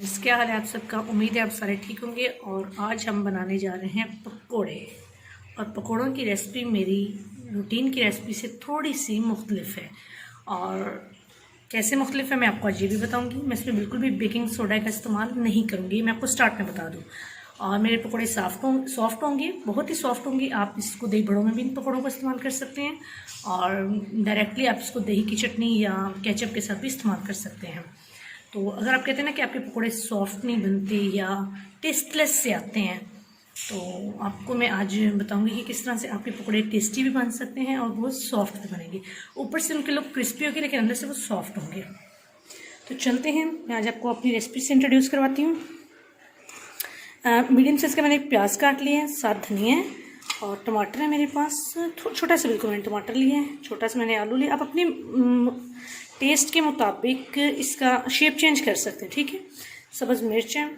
क्या हाल है आप सबका। उम्मीद है आप सारे ठीक होंगे। और आज हम बनाने जा रहे हैं पकोड़े। और पकोड़ों की रेसिपी मेरी रूटीन की रेसिपी से थोड़ी सी मुख्तलिफ है। और कैसे मुख्तलिफ है मैं आपको आज ये भी बताऊंगी। मैं इसमें बिल्कुल भी बेकिंग सोडा का इस्तेमाल नहीं करूँगी, मैं आपको स्टार्ट में बता दूँ। और मेरे पकोड़े सॉफ्ट होंगे, बहुत ही सॉफ्ट होंगे। आप इसको दही बड़ों में भी इन पकोड़ों को इस्तेमाल कर सकते हैं, और डायरेक्टली आप इसको दही की चटनी या केचप के साथ भी इस्तेमाल कर सकते हैं। तो अगर आप कहते हैं ना कि आपके पकोड़े सॉफ्ट नहीं बनते या टेस्टलेस से आते हैं, तो आपको मैं आज बताऊंगी कि किस तरह से आपके पकोड़े टेस्टी भी बन सकते हैं और बहुत सॉफ्ट भी बनेंगे। ऊपर से उनके लोग क्रिस्पी होंगे लेकिन अंदर से वो सॉफ्ट होंगे। तो चलते हैं, मैं आज आपको अपनी रेसिपी से इंट्रोड्यूस करवाती हूँ। मीडियम साइज़ का मैंने प्याज काट लिए हैं, साथ धनिया है और टमाटर है मेरे पास। छोटा सा बिल्कुल मैंने टमाटर लिए हैं, छोटा सा मैंने आलू लिया। आप अपने टेस्ट के मुताबिक इसका शेप चेंज कर सकते हैं, ठीक है। सब्ज़ मिर्च है,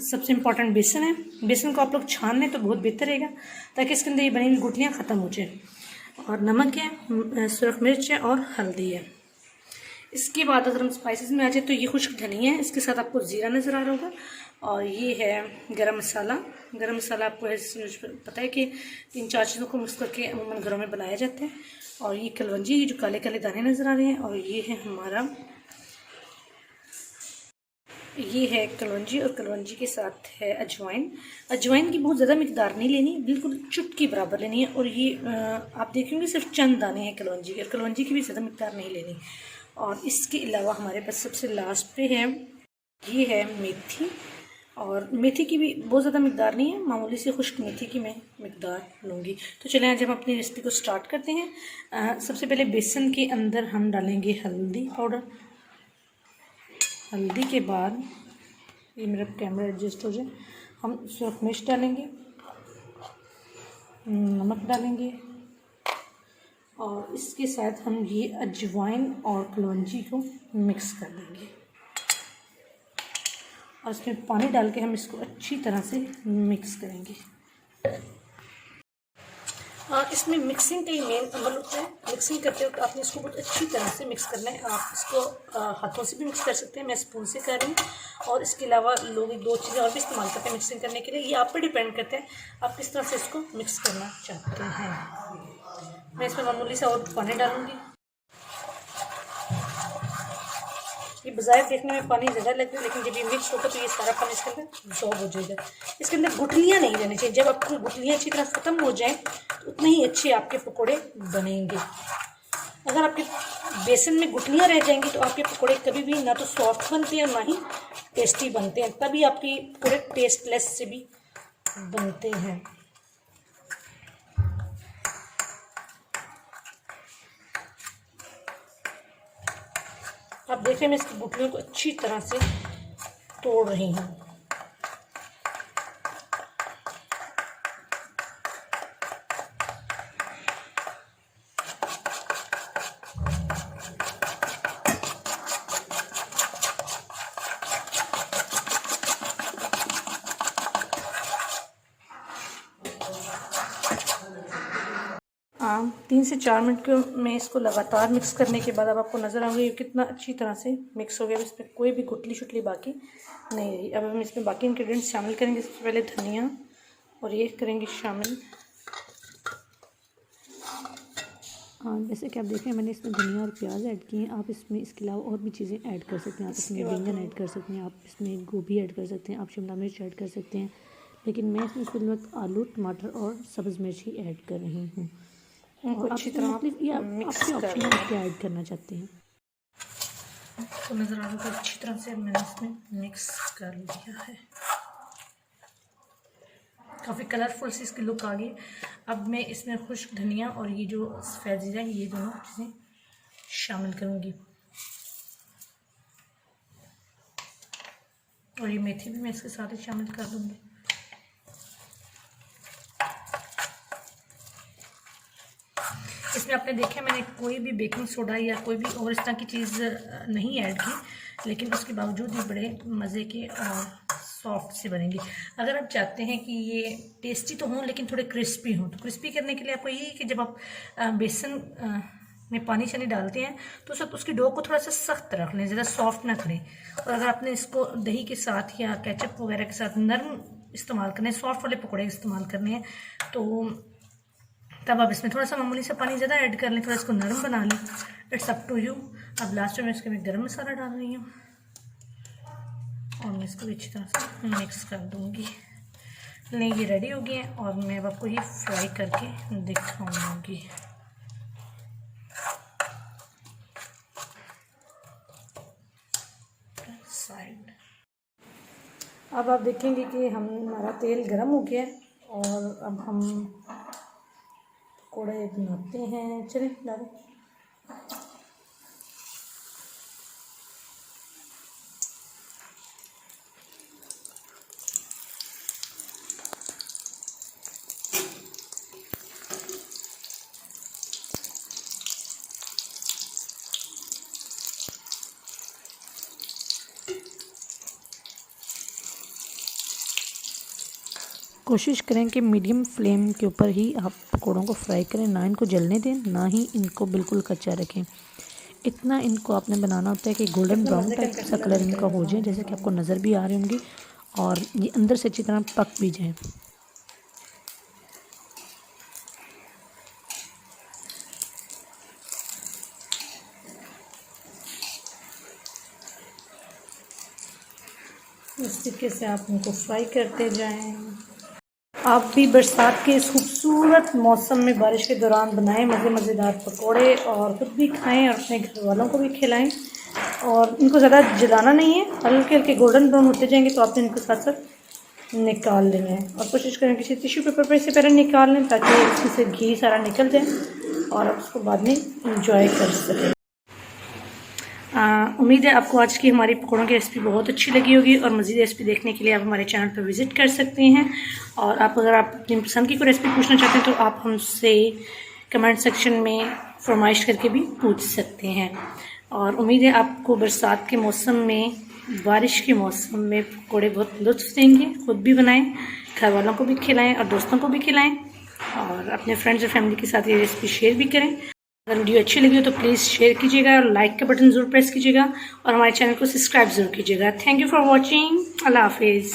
सबसे इम्पॉर्टेंट बेसन है। बेसन को आप लोग छान लें तो बहुत बेहतर रहेगा, ताकि इसके अंदर ये बनी हुई गुठलियाँ ख़त्म हो जाए। और नमक है, सुरख मिर्च है और हल्दी है। इसके बाद अगर हम स्पाइसेस में आ जाए तो ये खुश्क धनिया है, इसके साथ आपको ज़ीरा नज़र आ रहा होगा। और ये है गरम मसाला। गरम मसाला आपको पता है कि 3-4 चीज़ों को मिक्स करके अमूमन घरों में बनाया जाता है। और ये कलवंजी, ये जो काले काले दाने नज़र आ रहे हैं, और ये है हमारा, ये है कलवंजी। और कलवंजी के साथ है अजवाइन। अजवाइन की बहुत ज़्यादा मिकदार नहीं लेनी, बिल्कुल चुटकी बराबर लेनी है। और ये आप देखेंगे सिर्फ चंद दाने हैं कलवंजी के, और कलवंजी की भी ज़्यादा मिकदार नहीं लेनी। और इसके अलावा हमारे पास सबसे लास्ट पे है, ये है मेथी। और मेथी की भी बहुत ज़्यादा मिकदार नहीं है, मामूली सी खुश्क मेथी की मैं मिकदार लूँगी। तो चलें आज हम अपनी रेसिपी को स्टार्ट करते हैं। सबसे पहले बेसन के अंदर हम डालेंगे हल्दी पाउडर। हल्दी के बाद, ये मेरा कैमरा एडजस्ट हो जाए, हम सुरख मिर्च डालेंगे, नमक डालेंगे, और इसके साथ हम ये अजवाइन और कलौंजी को मिक्स कर देंगे। और इसमें पानी डाल के हम इसको अच्छी तरह से मिक्स करेंगे। इसमें मिक्सिंग का ही मेन अमल होता है। मिक्सिंग करते वक्त आपने इसको बहुत अच्छी तरह से मिक्स करना है। आप इसको हाथों से भी मिक्स कर सकते हैं, मैं स्पून से कर रही हूँ। और इसके अलावा लोग 2 चीज़ें और भी इस्तेमाल करते हैं मिक्सिंग करने के लिए। ये आप पे डिपेंड करते हैं आप किस तरह से इसको मिक्स करना चाहते हैं। मैं इसमें मामूली सा और पानी डालूँगी। ये बजाय देखने में पानी ज़्यादा लगता है, लेकिन जब ये मिक्स होगा तो ये सारा पानी इसके अंदर एब्जॉर्ब हो जाएगा। इसके अंदर गुठलियाँ नहीं रहनी चाहिए। जब आपकी गुठलियाँ अच्छी तरह ख़त्म हो जाएं तो उतने ही अच्छे आपके पकोड़े बनेंगे। अगर आपके बेसन में गुठलियाँ रह जाएंगी तो आपके पकोड़े कभी भी ना तो सॉफ्ट बनते हैं, ना ही टेस्टी बनते हैं। तभी आपके पकोड़े टेस्टलेस से भी बनते हैं। आप देख रहे हैं मैं इसकी गुठलियों को अच्छी तरह से तोड़ रही हूँ। हाँ, 3 से 4 मिनट में इसको लगातार मिक्स करने के बाद अब आपको नज़र आएंगे ये कितना अच्छी तरह से मिक्स हो गया। इसमें कोई भी गुठली शुटली बाकी नहीं रही। अब हम इसमें बाकी इंग्रेडिएंट्स शामिल करेंगे। सबसे पहले धनिया, और ये करेंगे शामिल। हाँ, जैसे कि आप देख रहे हैं मैंने इसमें धनिया और प्याज ऐड किए हैं। आप इसमें इसके अलावा और भी चीज़ें ऐड कर सकते हैं। आप इसमें बैंगन ऐड कर सकते हैं, आप इसमें गोभी ऐड कर सकते हैं, आप शिमला मिर्च ऐड कर सकते हैं। लेकिन मैं इसमें इस वक्त आलू, टमाटर और सब्ज़ मिर्च ही ऐड कर रही हूँ। और अच्छी तरह मिक्स ऑप्शन क्या ऐड करना चाहते हैं। तो नज़र आ रहा है अच्छी तरह से मैंने इसमें मिक्स कर लिया है। काफ़ी कलरफुल सी इसकी लुक आ गई। अब मैं इसमें खुश्क धनिया और ये जो सफ़ेद ज़ीरा, ये दोनों चीज़ें शामिल करूँगी। और ये मेथी भी मैं इसके साथ ही शामिल कर दूँगी। इसमें आपने देखा मैंने कोई भी बेकिंग सोडा या कोई भी और इस तरह की चीज़ नहीं ऐड की, लेकिन उसके बावजूद ये बड़े मज़े के और सॉफ्ट से बनेंगी। अगर आप चाहते हैं कि ये टेस्टी तो हों लेकिन थोड़े क्रिस्पी हों, तो क्रिस्पी करने के लिए आपको ये कि जब आप बेसन में पानी चनी डालते हैं तो सब उसकी डो को थोड़ा सा सख्त रख लें, ज़्यादा सॉफ्ट ना करें। और अगर आपने इसको दही के साथ या केचप वगैरह के साथ नरम इस्तेमाल करने, सॉफ्ट वाले पकौड़े इस्तेमाल करने हैं, तो तब आप इसमें थोड़ा सा मामूली सा पानी ज़्यादा ऐड कर लें, थोड़ा इसको नरम बना लें। It's up to you. अब लास्ट में इसके मैं गरम मसाला डाल रही हूँ और मैं इसको अच्छी तरह से मिक्स कर दूँगी। नहीं, ये रेडी हो गए हैं और मैं अब आपको ये फ्राई करके दिखाऊँगी। साइड अब आप देखेंगे कि हमारा तेल गरम हो गया है और अब हम पकौड़े बनाते हैं। चलिए डालें। कोशिश करें कि मीडियम फ्लेम के ऊपर ही आप पकौड़ों को फ्राई करें, ना इनको जलने दें, ना ही इनको बिल्कुल कच्चा रखें। इतना इनको आपने बनाना होता है कि गोल्डन ब्राउन टाइप सा कलर इनका हो जाए, जैसे कि आपको नज़र भी आ रही होंगी, और ये अंदर से अच्छी तरह पक भी जाए। इस तरीके से आप इनको फ्राई करते जाएं। आप भी बरसात के इस खूबसूरत मौसम में बारिश के दौरान बनाएं मज़ेदार पकोड़े और खुद भी खाएं और अपने घर वालों को भी खिलाएं। और इनको ज़्यादा जलाना नहीं है, हल्के हल्के गोल्डन ब्राउन होते जाएंगे तो आपने इनको साथ साथ निकाल लेना है। और कोशिश करें किसी टिश्यू पेपर पर से पहले निकाल लें ताकि इसमें से घी सारा निकल जाए और आप उसको बाद में इंजॉय कर सकें। उम्मीद है आपको आज की हमारी पकौड़ों की रेसिपी बहुत अच्छी लगी होगी और मज़ीद रेसिपी देखने के लिए आप हमारे चैनल पर विज़िट कर सकते हैं। और अगर आप अपनी पसंद की कोई रेसिपी पूछना चाहते हैं तो आप हमसे कमेंट सेक्शन में फरमाइश करके भी पूछ सकते हैं। और उम्मीद है आपको बरसात के मौसम में, बारिश के मौसम में पकौड़े बहुत लुत्फ़ देंगे। खुद भी बनाएं, घर वालों को भी खिलाएं और दोस्तों को भी खिलाएं और अपने फ्रेंड्स और फैमिली के साथ ये रेसिपी शेयर भी करें। अगर वीडियो अच्छी लगी हो तो प्लीज़ शेयर कीजिएगा और लाइक का बटन ज़रूर प्रेस कीजिएगा और हमारे चैनल को सब्सक्राइब ज़रूर कीजिएगा। Thank you for watching. Allah हाफिज़।